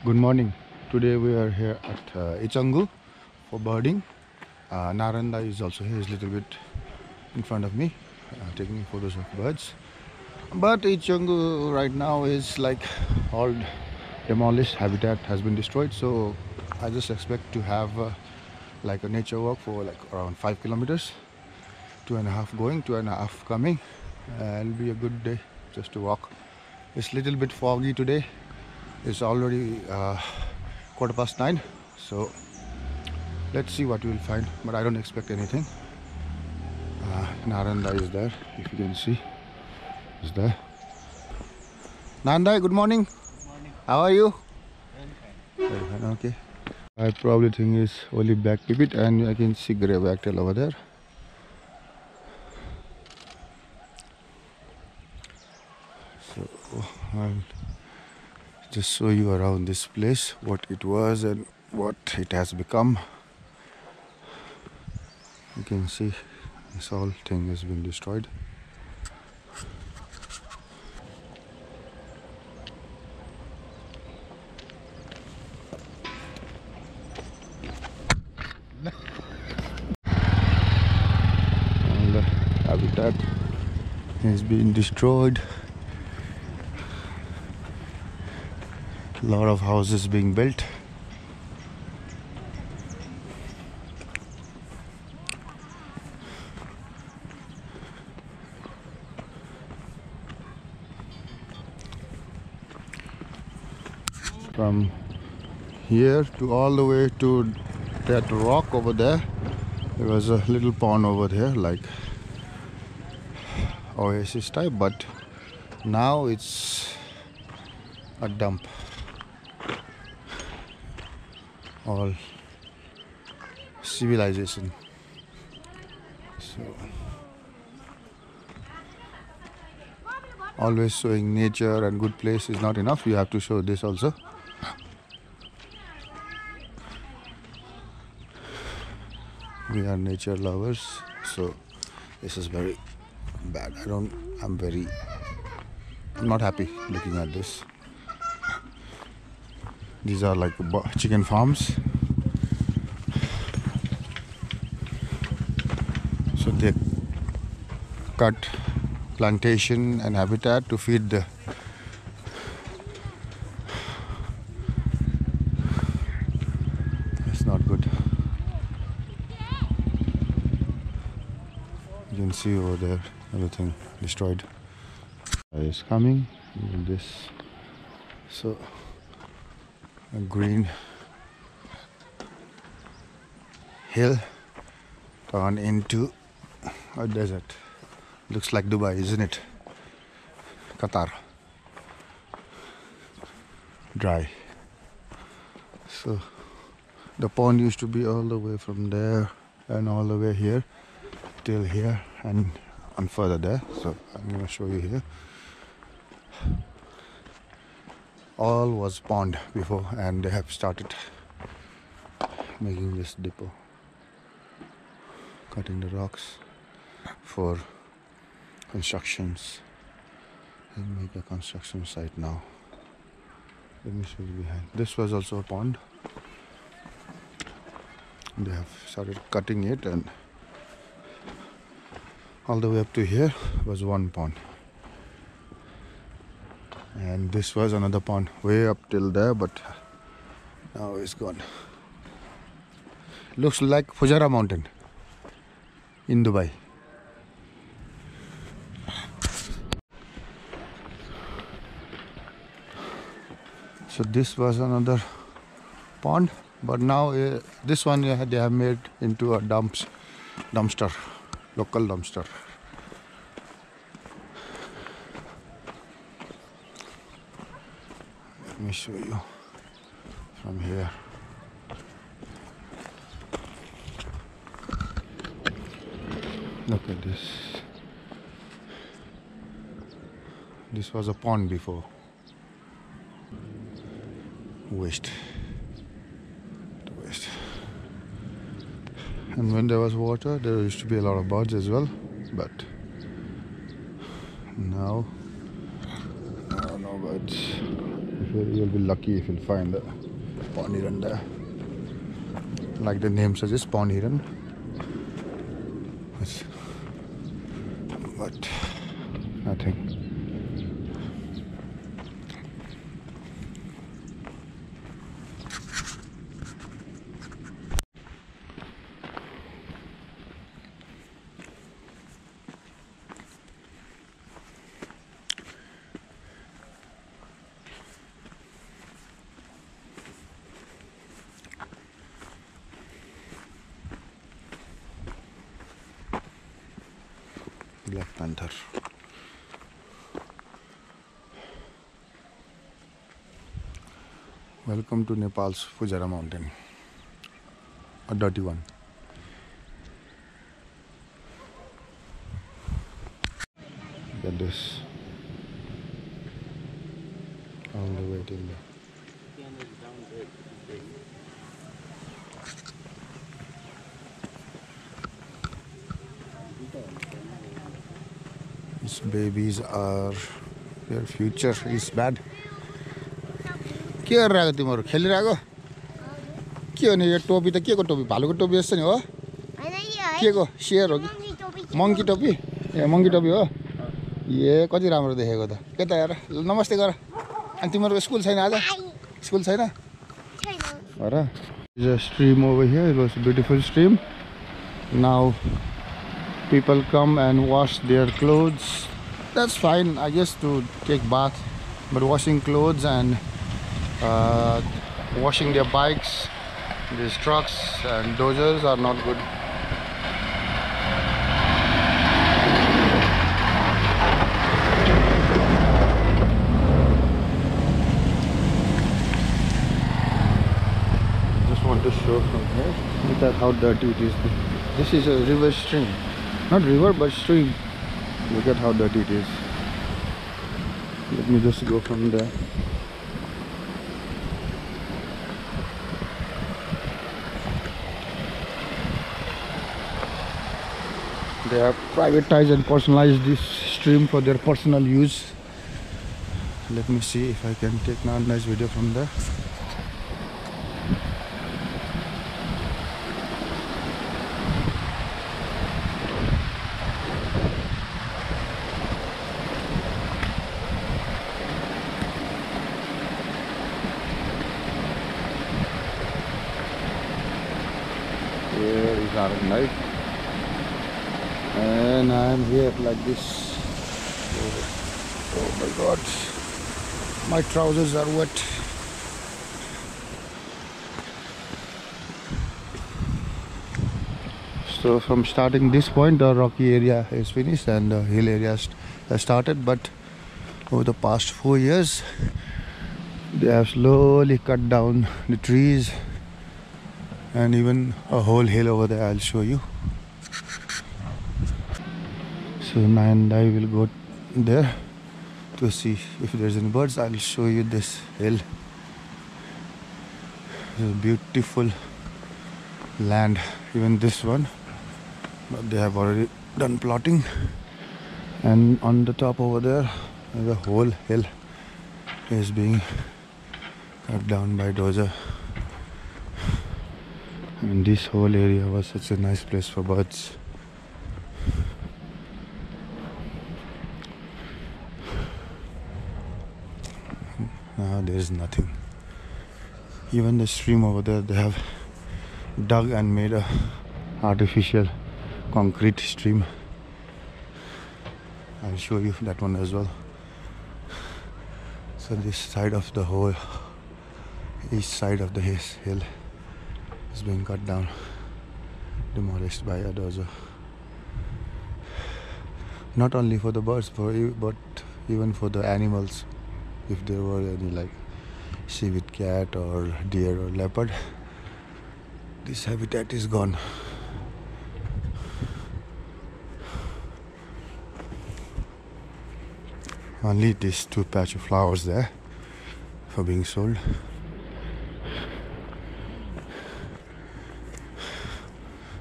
Good morning. Today we are here at Ichangu for birding. Narayan is also here. He's a little bit in front of me, taking photos of birds. But Ichangu right now is like all demolished. Habitat has been destroyed. So I just expect to have like a nature walk for like around 5 kilometers, 2.5 going, 2.5 coming. It'll be a good day just to walk. It's a little bit foggy today. It's already 9:15, so let's see what we'll find, but I don't expect anything. Naranda is there, if you can see. Is there. Nanda, good morning. Good morning. How are you? Very Very fine, okay. I probably think it's only black pipit, and I can see grey wagtail over there. So I'll just show you around this place what it was and what it has become. You can see this whole thing has been destroyed. All the habitat has been destroyed. A lot of houses being built. From here to all the way to that rock over there, there was a little pond over there, like oasis type, but now it's a dump. All civilization. So always showing nature and good place is not enough. You have to show this also. We are nature lovers, so this is very bad. I'm not happy looking at this. These are like chicken farms. So they cut plantation and habitat to feed the it's not good. You can see over there everything destroyed. Is coming in this, so a green hill turn into a desert. Looks like Dubai, isn't it? Qatar. Dry. So the pond used to be all the way from there and all the way here till here and further there. So I'm going to show you here. All was pond before, and they have started making this depot, cutting the rocks for constructions and make a construction site now. Let me show you behind. This was also a pond. They have started cutting it, and all the way up to here was one pond. And this was another pond way up till there, but now it's gone. Looks like Fujairah mountain in Dubai. So this was another pond, but now this one they have made into a dumpster, local dumpster. Let me show you from here. Look at this. This was a pond before. Waste. And when there was water, there used to be a lot of birds as well, but now no birds. If you'll be lucky if you'll find a pond heron there. Like the name suggests, pond heron. But nothing. Black panther. Welcome to Nepal's Fujara mountain. A dirty one. Look at this. All the way till there. These babies are their future is bad. के गरिरहेको तिमीहरू खेलिरहेको के हो नि यो टोपी त के को टोपी भालुको टोपी जस्तो नि हो के को शेयर हो कि मंकी टोपी ए मंकी टोपी हो ए कति राम्रो देखेको त के त यार नमस्ते गर अनि तिमीहरूको स्कुल छैन आज स्कुल छैन र There's a stream over here. It was a beautiful stream. Now people come and wash their clothes. That's fine, I guess, to take bath, but washing clothes and washing their bikes, these trucks and dozers are not good. Just want to show from here. Look at how dirty it is. This is a river stream, not river but stream. Look at how dirty it is. Let me just go from there. They have privatized and personalized this stream for their personal use. Let me see if I can take a nice video from there. Here is our knife. And I am here like this. Oh my god, my trousers are wet. So from starting this point, the rocky area is finished and the hill area has started, but over the past 4 years they have slowly cut down the trees and even a whole hill over there. I'll show you. So now and I will go there to see if there's any birds. I'll show you this hill. It's a beautiful land, even this one, but they have already done plotting. And on the top over there, the whole hill is being cut down by dozer. And this whole area was such a nice place for birds. Now there is nothing. Even the stream over there, they have dug and made a artificial concrete stream. I'll show you that one as well. So this side of the whole east side of the hill is being cut down, demolished by a dozer. Not only for the birds, but even for the animals. If there were any like civet cat or deer or leopard, this habitat is gone. Only these two patch of flowers there for being sold.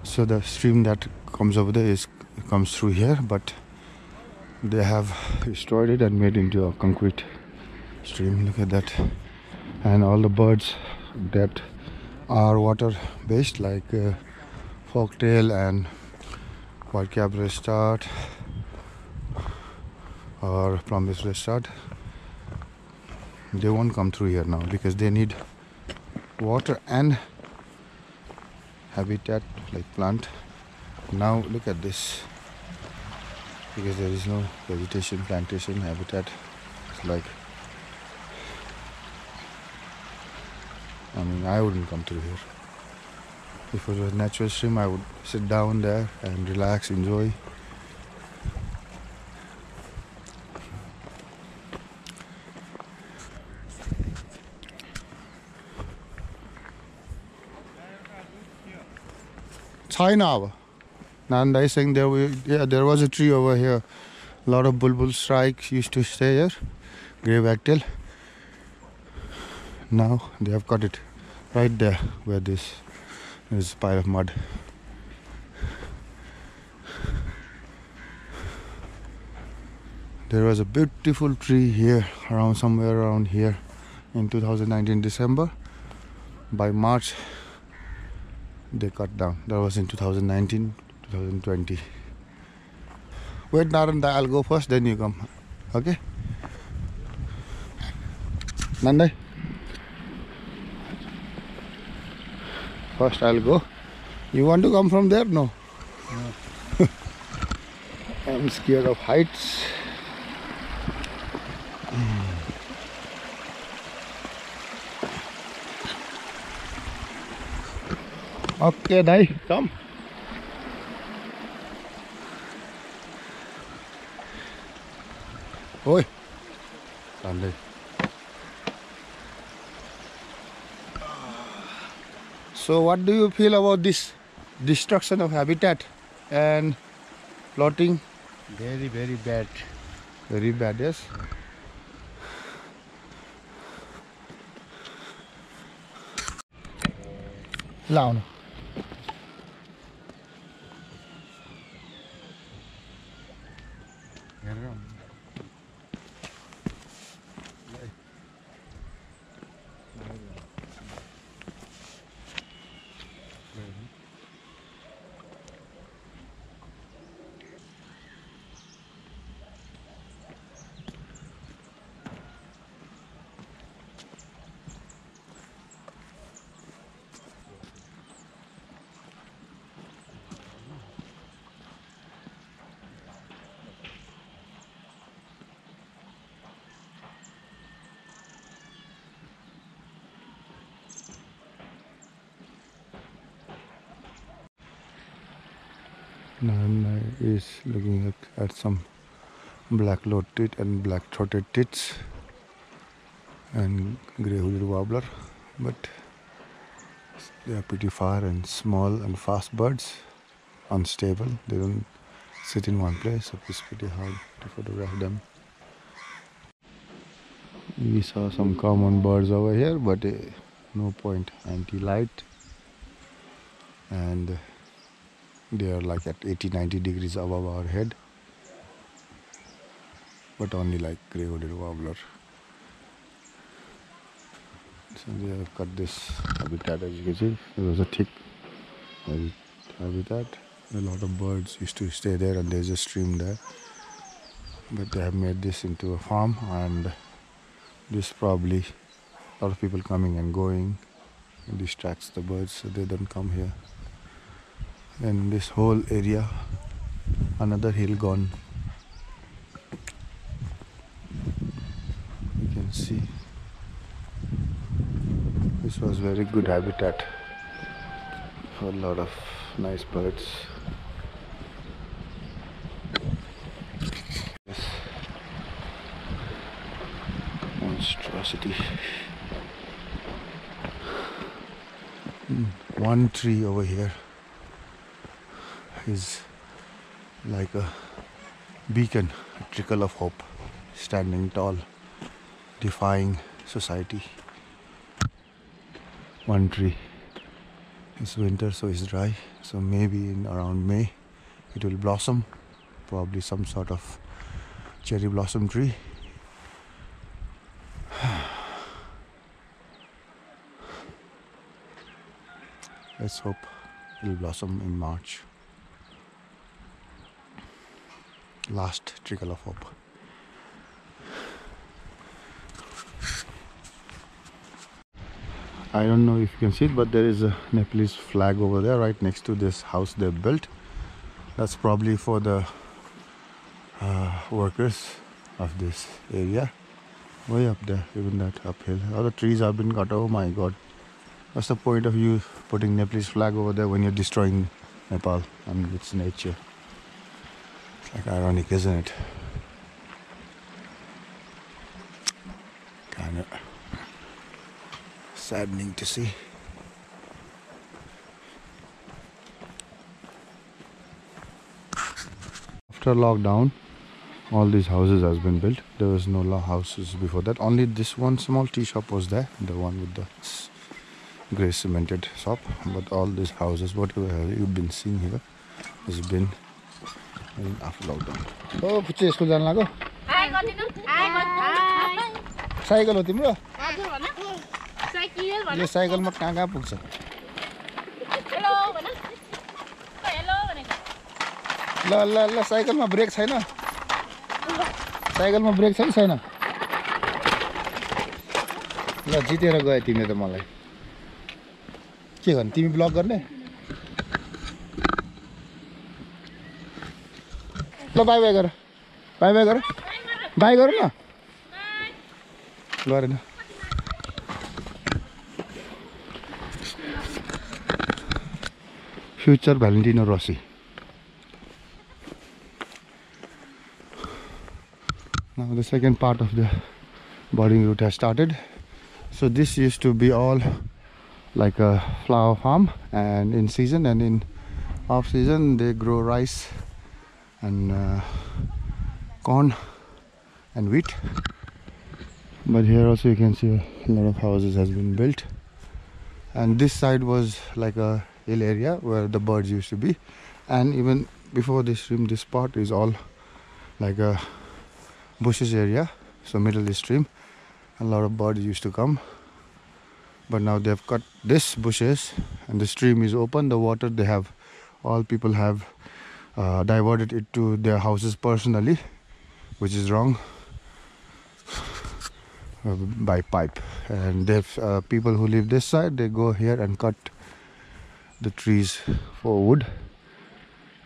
So the stream that comes over there comes through here, but they have destroyed it and made into a concrete stream. Look at that. and all the birds that are water based, like forktail and white-capped redstart or plum-based redstart, they won't come through here now because they need water and habitat, like plant. Now look at this, because there is no vegetation, plantation, habitat. It's like, I mean, I wouldn't come through here. If it was a natural stream, I would sit down there and relax, enjoy. China. Nanda is saying there was a tree over here. A lot of bulbul strikes used to stay here. Grey wagtail. Now they have cut it right there where this is a pile of mud. There was a beautiful tree here, somewhere around here in 2019 December. By March they cut down. That was in 2019, 2020. Wait, Naranda, I'll go first, then you come. Okay? Nandai? First I'll go. You want to come from there? No. No. I'm scared of heights. Okay, Dai, come. Oi. Nandai. So what do you feel about this destruction of habitat and plotting? Very, very bad. Very bad, yes. Loud. Narayan is looking at some black-load tit and black-throated tits and grey-hooded warbler, but they are pretty far and small and fast birds, unstable. They don't sit in one place, so it's pretty hard to photograph them. We saw some common birds over here, but no point, anti-light, and they are like at 80-90 degrees above our head, but only like grey-hooded warbler. So they have cut this habitat, as you can see. There was a thick habitat. A lot of birds used to stay there, and there's a stream there. But they have made this into a farm, and this probably a lot of people coming and going. It distracts the birds, so they don't come here. And this whole area, another hill gone. You can see this was very good habitat for a lot of nice birds. Yes. Monstrosity. One tree over here is like a beacon, a trickle of hope, standing tall, defying society. One tree. It's winter, so it's dry, so maybe in around May it will blossom, probably some sort of cherry blossom tree. Let's hope it will blossom in March. Last trickle of hope. I don't know if you can see it, but there is a Nepalese flag over there right next to this house they built. That's probably for the workers of this area. Way up there, even that uphill. All the trees have been cut. Oh my god. What's the point of you putting Nepalese flag over there when you're destroying Nepal and its nature? It's like ironic, isn't it? Kind of saddening to see. After lockdown, all these houses has been built. There was no houses before that. Only this one small tea shop was there, the one with the grey cemented shop. But all these houses, whatever you've been seeing here, has been after lockdown. Oh, पुच्चे school जान लाग्यो? Cycle हो तिम्रो? हजुर भन। Cycle भन। यो साइकलमा कहाँ पुग्छ? हेलो भन। हेलो भनेको। ल ल ल साइकलमा ब्रेक छैन? साइकलमा ब्रेक छ कि छैन? ल जितेर गयो तिमीले त मलाई। के गर्ने? तिमी ब्लक गर्ने? ल बाई बाई गर। बाई बाई गर। बाई गर न। गरेन। Future Valentino Rossi. Now the second part of the budding route has started. So this used to be all like a flower farm, and in season and in off season they grow rice and corn and wheat. But here also you can see a lot of houses has been built, and this side was like a hill area where the birds used to be, and even before this stream, this part is all like a bushes area, so middle is stream. A lot of birds used to come, but now they have cut this bushes and the stream is open. The water they have, all people have diverted it to their houses personally, which is wrong, by pipe. And they've people who live this side, they go here and cut the trees for wood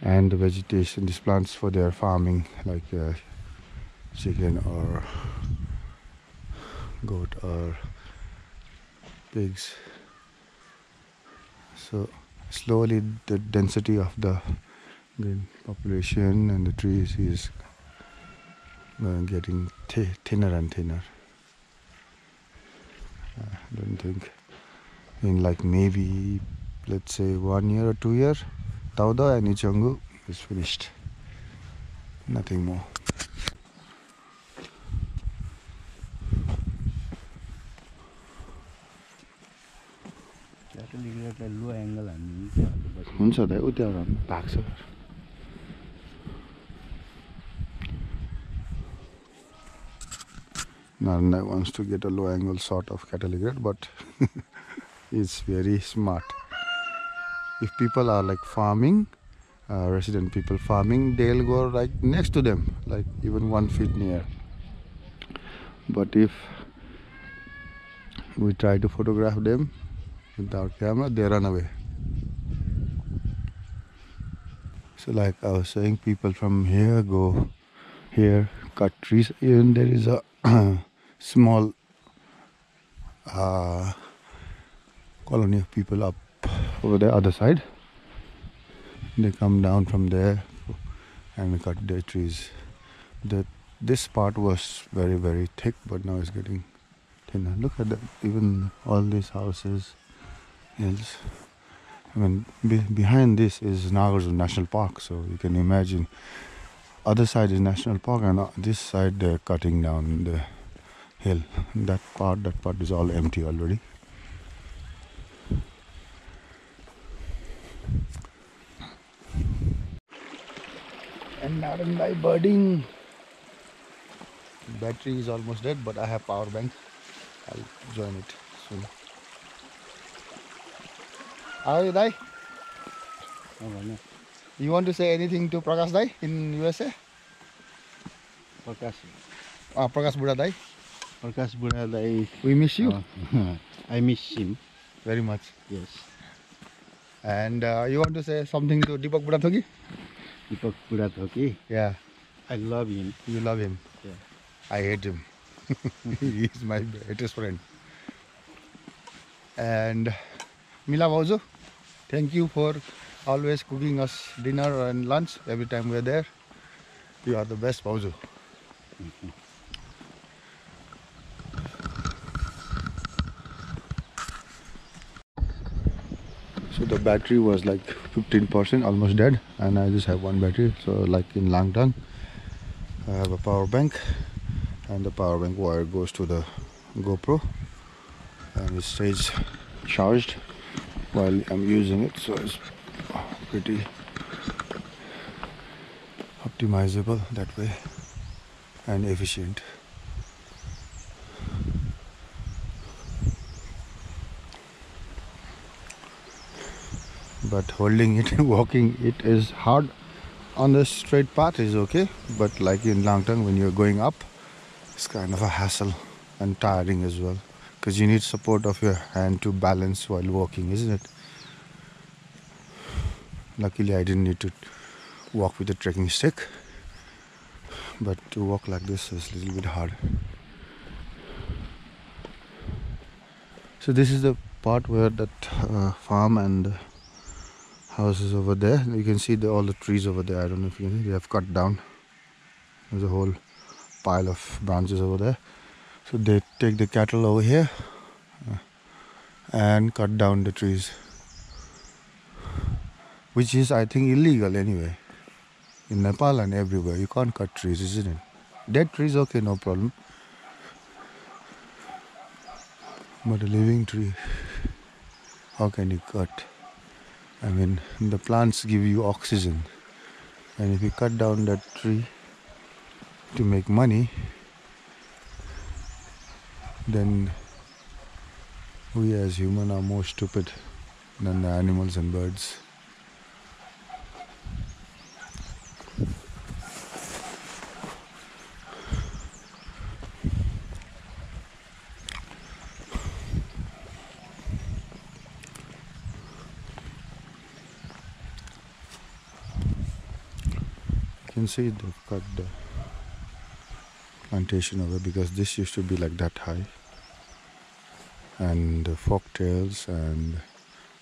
and the vegetation, these plants for their farming, like chicken or goat or pigs. So slowly the density of the green population and the trees is getting thinner and thinner. I don't think in like maybe let's say 1 year or 2 years, Tauda and Ichangu is finished. Nothing more. Low angle and Narayan wants to get a low angle shot of catalytic, but it's very smart. If people are like farming, resident people farming, they'll go right next to them, like even 1 feet near. But if we try to photograph them with our camera, they run away. So like I was saying, people from here go here, cut trees. Even there is a small colony of people up over the other side. They come down from there and cut their trees. This part was very, very thick, but now it's getting thinner. Look at that, even all these houses, hills. I mean, behind this is Nagarjuna National Park, so you can imagine other side is National Park, and this side they're cutting down the hill. That part is all empty already. And Narayan birding. Battery is almost dead, but I have power bank. I'll join it soon. Hi, Dai. भने You want to say anything to Prakash Dai in USA? Prakash Prakash Buddha Dai. Prakash बुढालाई We miss you I miss him very much. Yes And you want to say something to Deepak Buddha Thogi? दीपक बुढा थोकी Yeah, आई लभ him you love him. Yeah. I hate him. He is my greatest friend. And Mila Bauzu, thank you for always cooking us dinner and lunch every time we're there. You are the best, Bauzu. So the battery was like 15%, almost dead, and I just have one battery. So like in Langtang, I have a power bank, and the power bank wire goes to the GoPro, and it stays charged while I'm using it. So it's pretty optimizable that way and efficient. But holding it and walking it is hard. On the straight path is okay, but like in Langtang, when you're going up, it's kind of a hassle and tiring as well, because you need support of your hand to balance while walking, isn't it? Luckily I didn't need to walk with a trekking stick, but to walk like this is a little bit hard. So this is the part where that farm and houses over there. You can see all the trees over there. I don't know if you can see, they have cut down. There's a whole pile of branches over there. So they take the cattle over here and cut down the trees, which is I think illegal anyway. In Nepal and everywhere, you can't cut trees, isn't it? Dead trees, okay, no problem. But a living tree, how can you cut? I mean, the plants give you oxygen, and if you cut down that tree to make money, then we as humans are more stupid than the animals and birds. You can see they've cut the plantation over because this used to be like that high, and the forktails and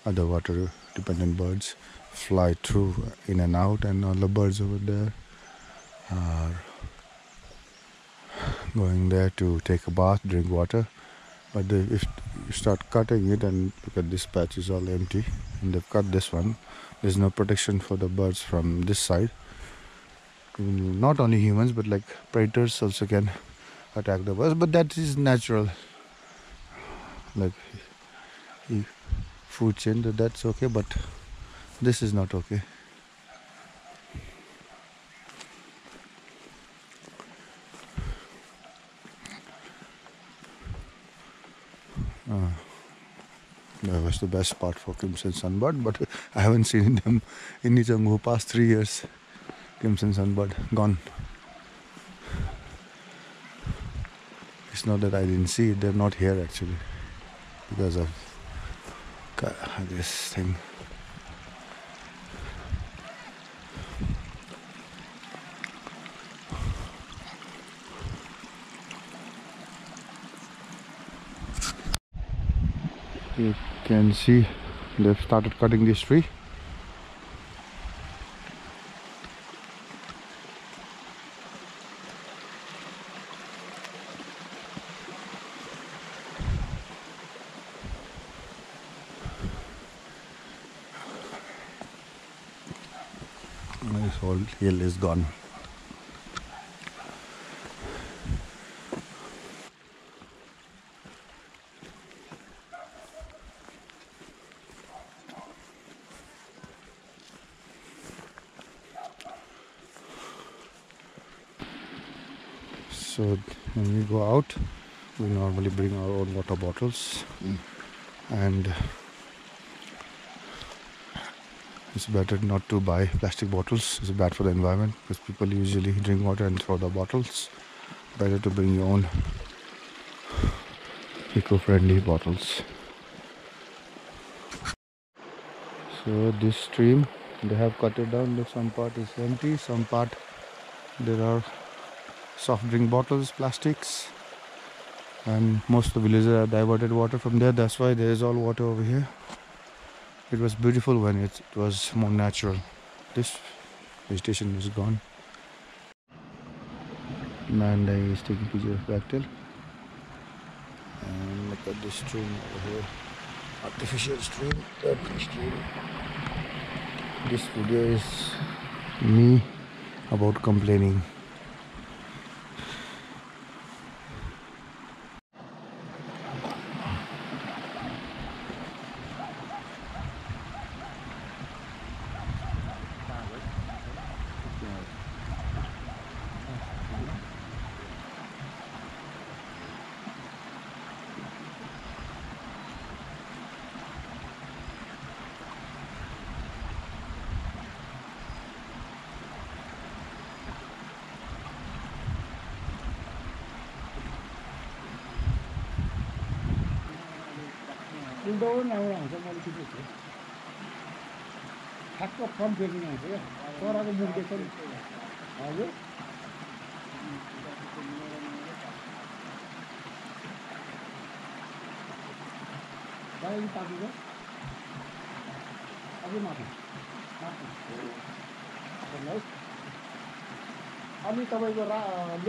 other water dependent birds fly through in and out, and all the birds over there are going there to take a bath, drink water. But if you start cutting it, and look at this patch is all empty, and they've cut this one, there's no protection for the birds from this side. Not only humans, but like predators also can attack the birds, but that is natural, like food chain, that's okay, but this is not okay. That was the best part for crimson sunbird, but I haven't seen them in ichangu past 3 years. Crimson sunbird gone. It's not that I didn't see it, they're not here actually because of this thing. You can see they've started cutting this tree. This whole hill is gone. So when we go out, we normally bring our own water bottles, and It's better not to buy plastic bottles. It's bad for the environment because people usually drink water and throw the bottles. Better to bring your own eco-friendly bottles. So this stream, they have cut it down. Look, some part is empty, some part there are soft drink bottles, plastics, and most of the villagers have diverted water from there. That's why there is all water over here. It was beautiful when it was more natural. This vegetation is gone. Nanda is taking picture of Bactel. And look at this stream over here. Artificial stream, that stream. This video is me about complaining. Indoor now आउँछ मैले खिचेको ठ्याक्क front facing आउँछ क्या चराको मुख देख्छ नि हजुर दाइ पाकेको अझै माथि है अनि तपाईँको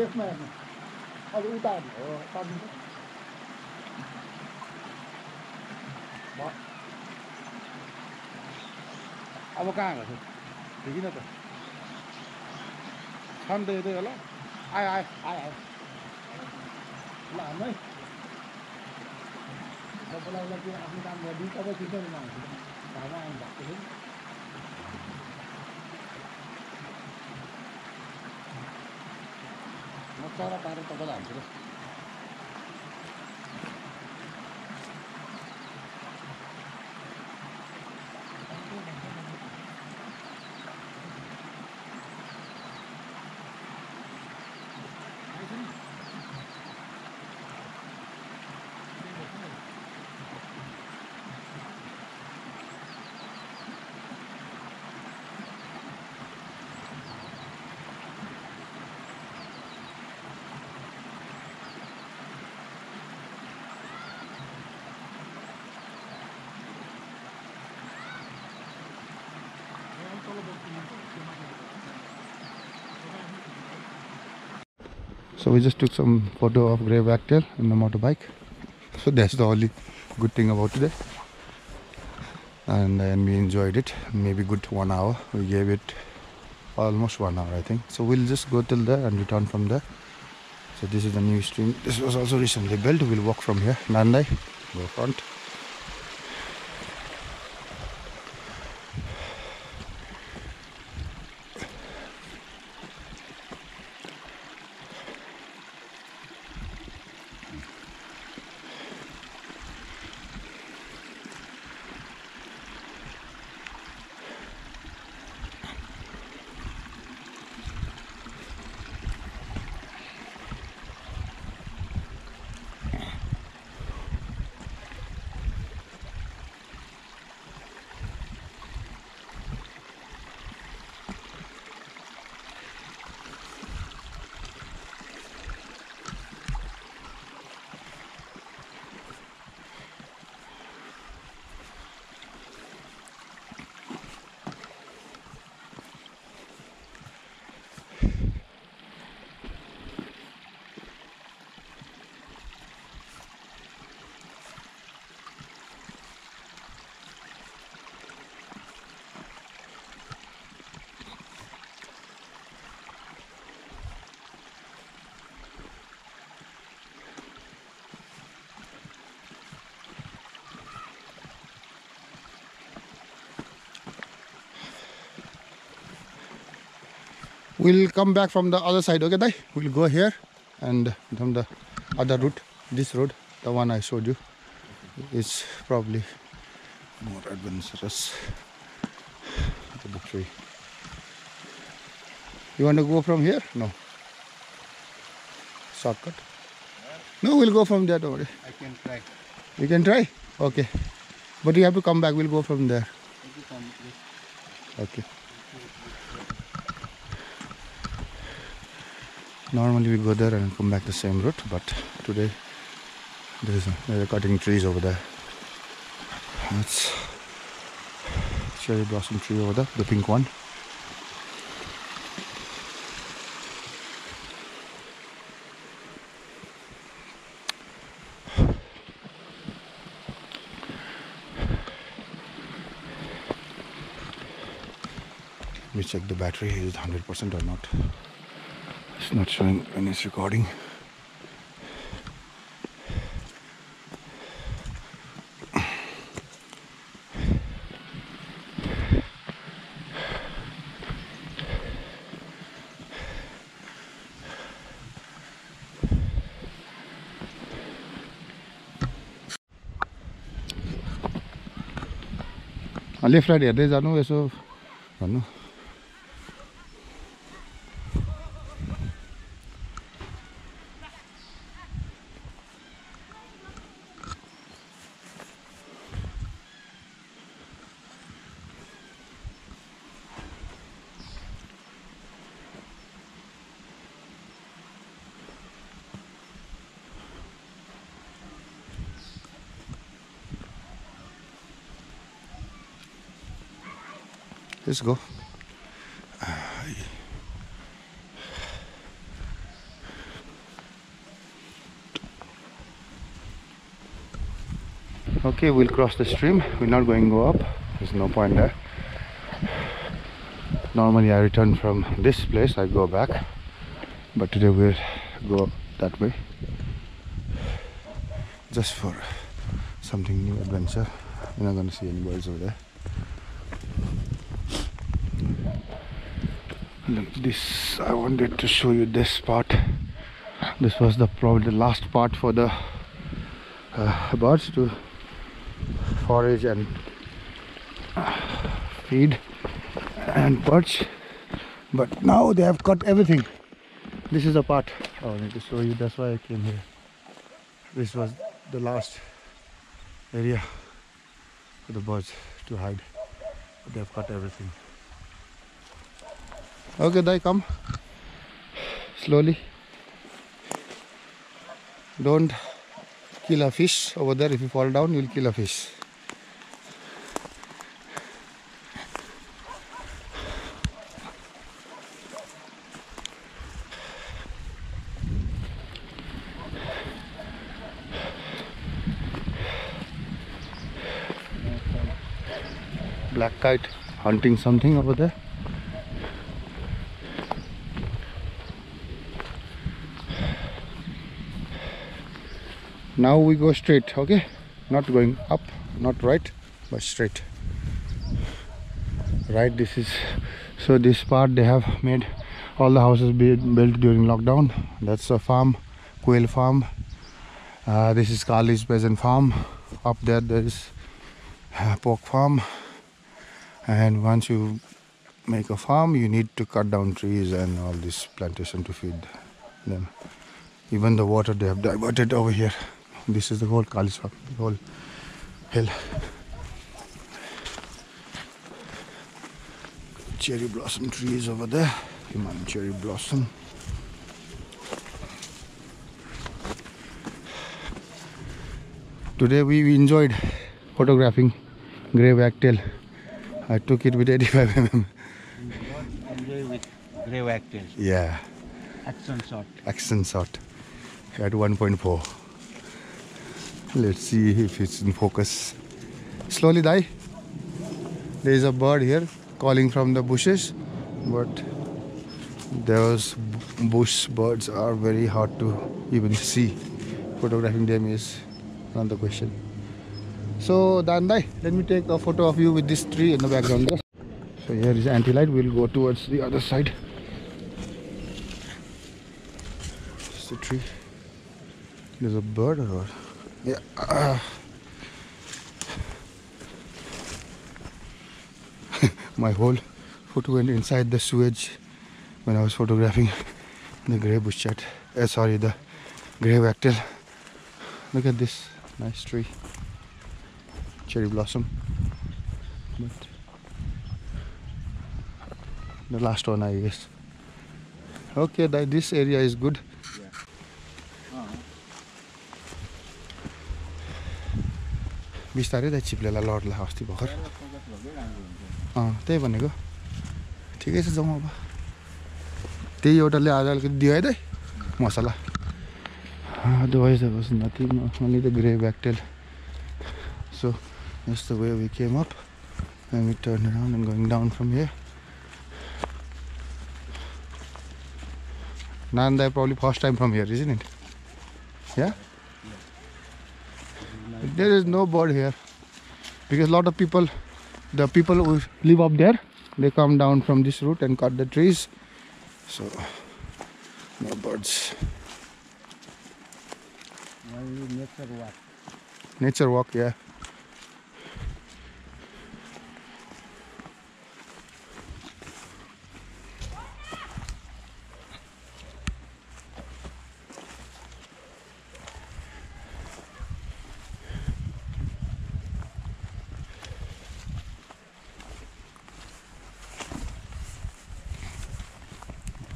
लेफ्टमा हेर्नु अझ उता हेर्नु हो पाकिन्छ अब कहाँ गयो देखिन त छन् त यतै होला आयो आयो आयो आयो ल हाम्रै बोलाउँदा त्यो आफ्नो काम गरिदिनु तपाईँ खिच्नु आउँछ घरमा आउनु भएको थियो म चरा पारेर तपाईँलाई हाल्छु र So we just took some photo of grey wagtail in the motorbike. So that's the only good thing about today. And then we enjoyed it. Maybe good 1 hour. We gave it almost 1 hour, I think. So we'll just go till there and return from there. So this is the new stream. This was also recently built. We'll walk from here. Nandai, go front. We'll come back from the other side, okay, Dai? We'll go here and from the other route, this road, the one I showed you, is probably more adventurous. book tree. You want to go from here? No. Shortcut? No, we'll go from there. Don't worry. I can try. You can try? Okay. But you have to come back. We'll go from there. Okay. Normally we go there and come back the same route, but today they're cutting trees over there. That's cherry blossom tree over there, the pink one. We check the battery, is it 100% or not? It's not showing when it's recording. Left right हेर्दै जानु यसो भन्नु. Let's go. Okay, we'll cross the stream. We're not going to go up. There's no point there. Normally I return from this place, I go back. But today we'll go that way. Just for something new, adventure. We're not going to see any birds over there. Look, this, I wanted to show you this spot. This was probably the last part for the birds to forage and feed and perch, but now they have cut everything. This is the part I wanted to show you, that's why I came here. This was the last area for the birds to hide, but they have cut everything. Okay, Dai, come slowly. Don't kill a fish over there. If you fall down, you'll kill a fish. Black kite hunting something over there. Now we go straight, okay? Not going up, not right, but straight. Right, this is, so this part they have made all the houses built during lockdown. That's a farm, quail farm. This is Kali's peasant farm. Up there is pork farm. And once you make a farm, you need to cut down trees and all this plantation to feed them. Even the water they have diverted over here. This is the whole Kali's farm, the whole hill. Cherry blossom trees over there. Human cherry blossom. Today we enjoyed photographing grey wagtail. I took it with 85mm. Enjoy with grey wagtail. Yeah. Action shot. Action shot at 1.4. Let's see if it's in focus. Slowly, Dai. There is a bird here calling from the bushes, but those bush birds are very hard to even see. Photographing them is another question. So, Dandai, let me take a photo of you with this tree in the background. So here is anti-light. We'll go towards the other side. It's the tree. There's a bird or what? Yeah. My whole Photo went inside the sewage when I was photographing the grey bush chat. Sorry, the grey wagtail. Look at this nice tree, cherry blossom. But the last one, I guess. Okay, this area is good. बिस्तारै दाइ चिप्लेला लड्ला अस्ति भर्खर त्यही भनेको ठिकै छ जाउँ अब त्यही एउटाले आज अलिकति दियो है दाइ मसला otherwise there was nothing, only the grey wagtail. So that's the way we came up and we turned around and going down from here. Narayan, probably first time from here, isn't it? Yeah? There is no bird here because a lot of people, the people who live up there, they come down from this route and cut the trees. So no birds. Nature walk. Nature walk, yeah.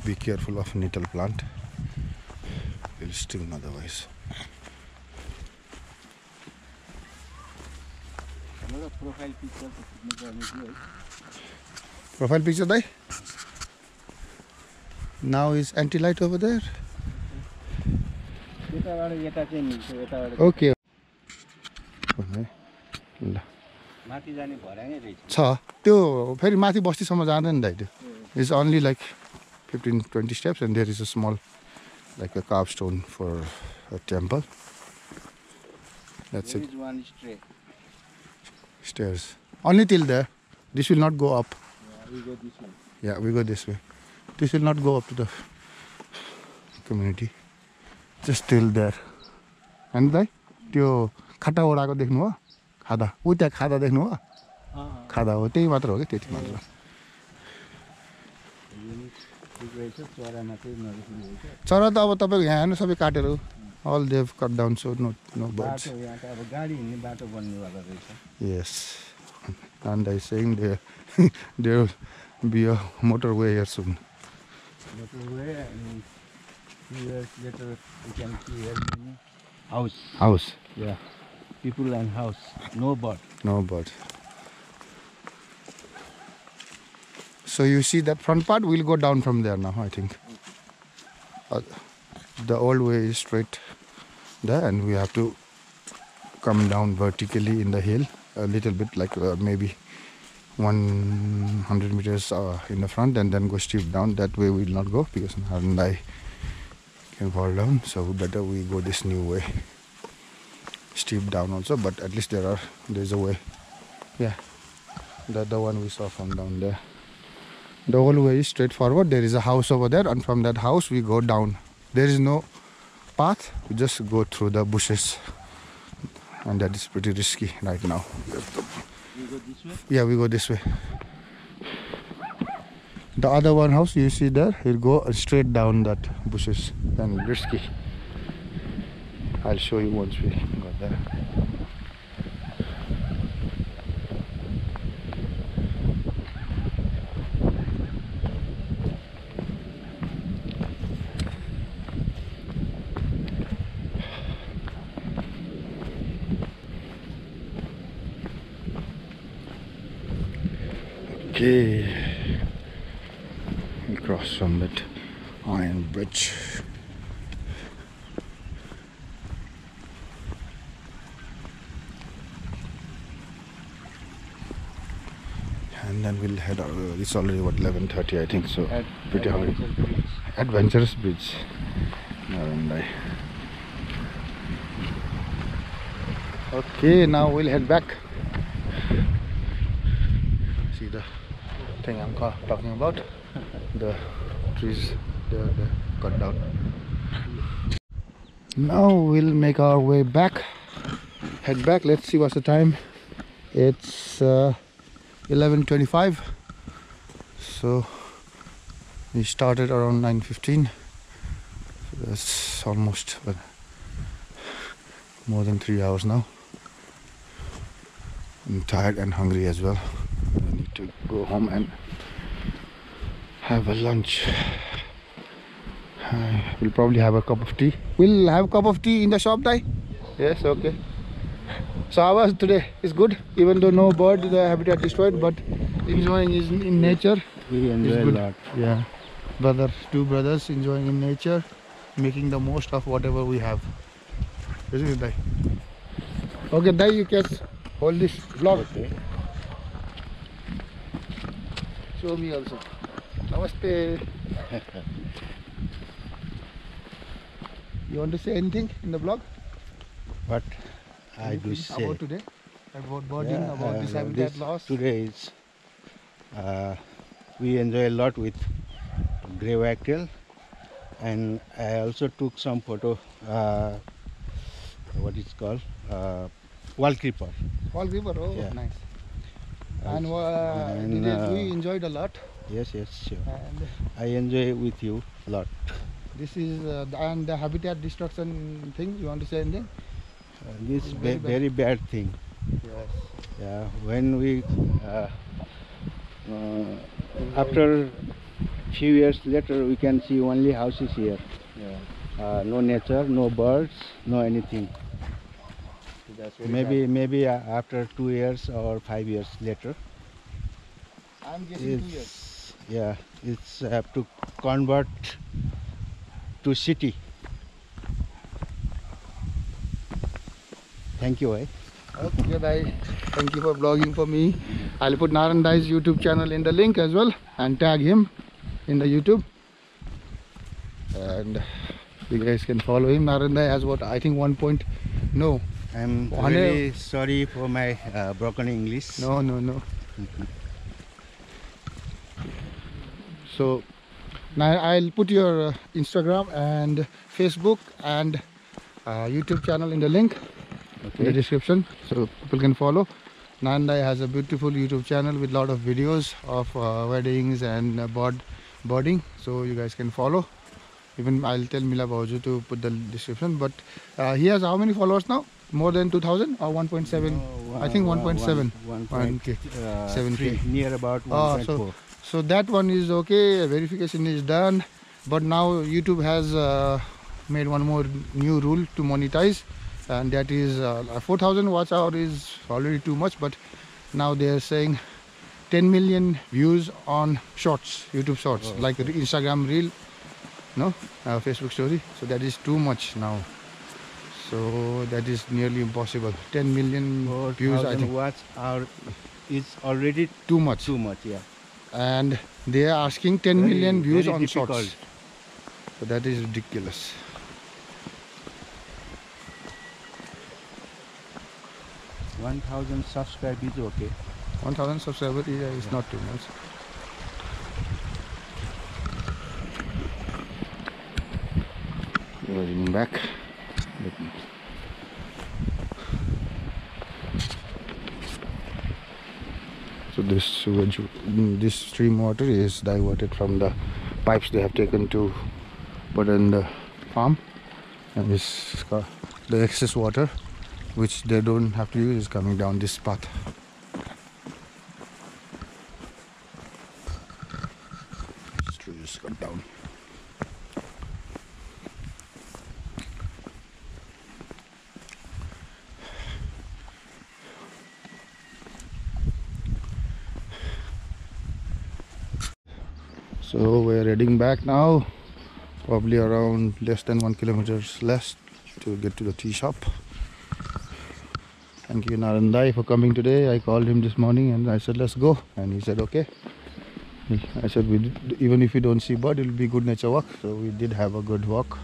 Be careful of nettle plant. Will sting otherwise. Profile picture. Profile picture, Dai? Now is anti-light over there. Okay. छ त्यो फेरि माथि बस्तीसम्म जाँदैन दाइ त्यो. It's only like 15-20 steps and there is a small, like a carved stone for a temple. That's There it. is one Stairs. Only till there. This will not go up. Yeah, we go this way. Yeah, we go this way. This will not go up to the community. Just till there. And दाइ त्यो खाटा ओडाको देख्नु हो खादा उ त्यहाँ खादा देख्नु हो खादा हो त्यही मात्र हो कि त्यति मात्र चरा त अब तपाईको यहाँ हेर्नु सबै काटेर all they have cut down, so no birds. Yes, and I saying there will be a motorway here soon. Motorway, and 2 years later we can see here house. House. Yeah, people and house. No bird. No bird. So you see that front part, we'll go down from there now, I think. The old way is straight there and we have to come down vertically in the hill a little bit, like maybe 100 meters in the front and then go steep down. That way we will not go because Narayan and I can fall down, so better we go this new way. Steep down also, but at least there's a way. Yeah, the one we saw from down there. The whole way is straightforward. There is a house over there and from that house we go down. There is no path, we just go through the bushes and that is pretty risky right now. We go this way? Yeah, we go this way. The other one house you see there, we'll go straight down that bushes and risky. I'll show you once we got there. Okay, we cross from that iron bridge. And then we'll head out. It's already what, 11:30 I think, so pretty hungry. Adventurous bridge. Narayan. Okay, now we'll head back. See the thing I'm talking about? The trees they're cut down. Now we'll make our way back. Head back. Let's see what's the time. It's 11:25. So we started around 9:15. So that's almost more than 3 hours now. I'm tired and hungry as well. I need to go home and have a lunch. We'll probably have a cup of tea. We'll have a cup of tea in the shop, Dai? Yes, okay. So how was today? It's good, even though no bird, the habitat destroyed, but enjoying is in nature. We enjoy a lot. Yeah, two brothers enjoying in nature, making the most of whatever we have. Isn't it, Dai? Okay, Dai, you can hold this vlog. Okay. Show me also. Namaste. You want to say anything in the vlog? What I do Anything say about today, about birding, about this habitat loss. Today is we enjoy a lot with grey wagtail, and I also took some photo. What it's called, wall creeper. Wall creeper, oh Yeah. nice. And we enjoyed a lot. Yes, sure. And I enjoy with you a lot. this is and the habitat destruction thing. You want to say anything? This It's very bad thing. Yes. Yeah, when we after few years later we can see only houses here. Yeah. No nature, no birds, no anything. That's very bad. Maybe after 2 years or 5 years later, I'm guessing 2 years. yeah, it's have to convert to city. Thank you, eh? Okay, bye. Thank you for vlogging for me. I'll put Narayan Dai's YouTube channel in the link as well and tag him in the YouTube. And you guys can follow him. Narayan Dai has what I think 1 point. No. I'm 100 really sorry for my broken English. No. So now I'll put your Instagram and Facebook and YouTube channel in the link in the description, so people can follow. Narayan Dai has a beautiful YouTube channel with a lot of videos of weddings and birding, so you guys can follow. Even I'll tell Mila Bauju to put the description. But he has how many followers now? More than 2,000 or 1.7? No, I think 1.7. 1.3, near about 1.4. So that one is okay. Verification is done. But now YouTube has made one more new rule to monetize, and that is 4,000 watch hour is already too much. But now they are saying 10 million views on shorts, YouTube shorts, like Instagram reel, no, Facebook story. So that is too much now. So that is nearly impossible. 10 million views, I think. Watch hour is already Too much. yeah. And they are asking 10 million views very on difficult. shorts. So that is ridiculous. 1,000 subscribe is okay. 1,000 subscribers is not too much. Going back. So this sewage, this stream water is diverted from the pipes they have taken to put in the farm, and this the excess water, which they don't have to use, is coming down this path. This tree just cut down. So we're heading back now, probably around less than 1 kilometer less to get to the tea shop. Thank you, Narayan Dai, for coming today. I called him this morning and I said let's go, and he said okay. I said even if we don't see bird, it will be good nature walk. So we did have a good walk.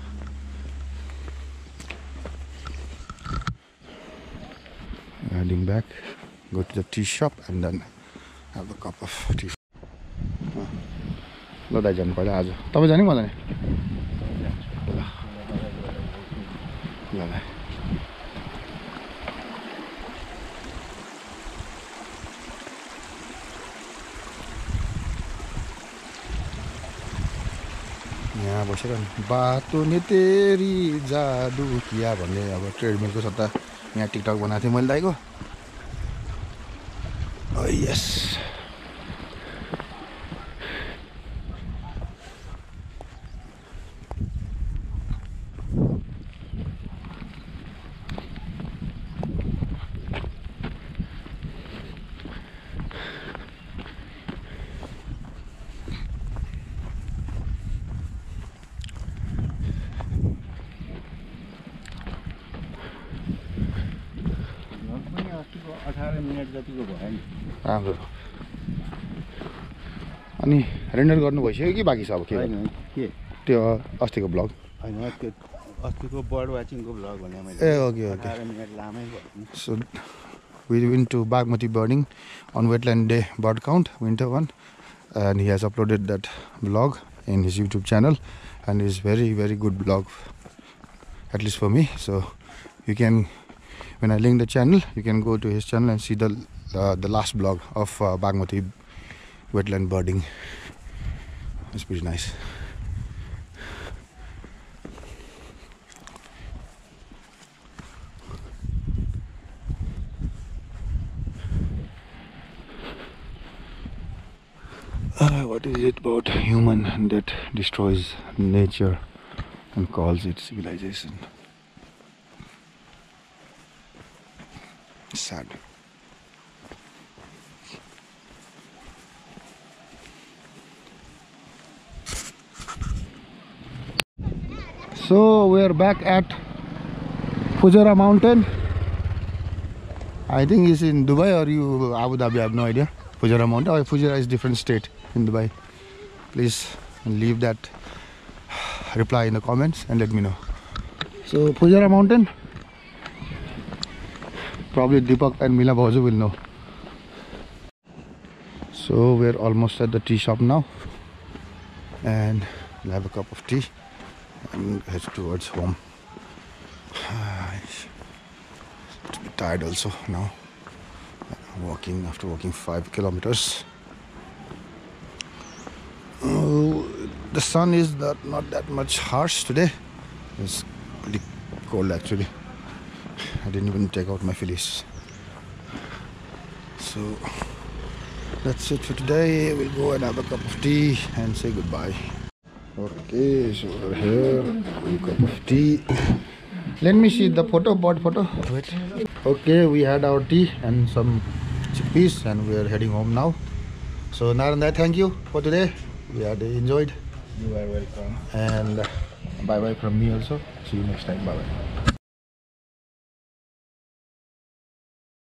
Heading back, go to the tea shop and then have a cup of tea. ल दाइ जानु पर्यो आज। तपाईँ जाने म जाने? ल ल। बसेर बाटो नि तेरी जादु किया भन्ने अब ट्रेडमिलको सट्टा यहाँ टिकटक बनाएको थिएँ मैले दाइको यस पनि अस्तिको 18 मिनेट जतिको भयो नि राम्रो अनि रेन्डर गर्नु भइसक्यो कि बाँकी छ अब के होइन के त्यो अस्तिको ब्लग होइन त्यो अस्तिको बर्ड वाचिङको भ्लग भने मैले ए ओके 18 मिनेट लामै भयो So we went to Bagmati birding on wetland day bird count winter one, and he has uploaded that vlog in his YouTube channel, and it's very good vlog, at least for me. So you can, when I link the channel, you can go to his channel and see the last vlog of Bagmati wetland birding. It's pretty nice. What is it about human that destroys nature and calls it civilization? Sad. So we are back at Fujairah mountain. I think it's in Dubai or Abu Dhabi, I have no idea. Fujairah mountain, or Fujairah is different state in Dubai. Please leave that reply in the comments and let me know. So Fujairah mountain, probably Deepak and Mila Bhazu will know. So we're almost at the tea shop now, and we'll have a cup of tea and head towards home. It's a bit tired also now, after walking 5 kilometers. The sun is not that much harsh today. It's pretty cold actually. I didn't even take out my fleece. So that's it for today. We'll go and have a cup of tea and say goodbye. Okay, so we're here, a cup of tea. Let me see the board photo. Wait. Okay, we had our tea and some chickpeas, and we are heading home now. So Narayan, thank you for today. We had enjoyed. You are welcome. And bye bye from me also. See you next time. Bye bye.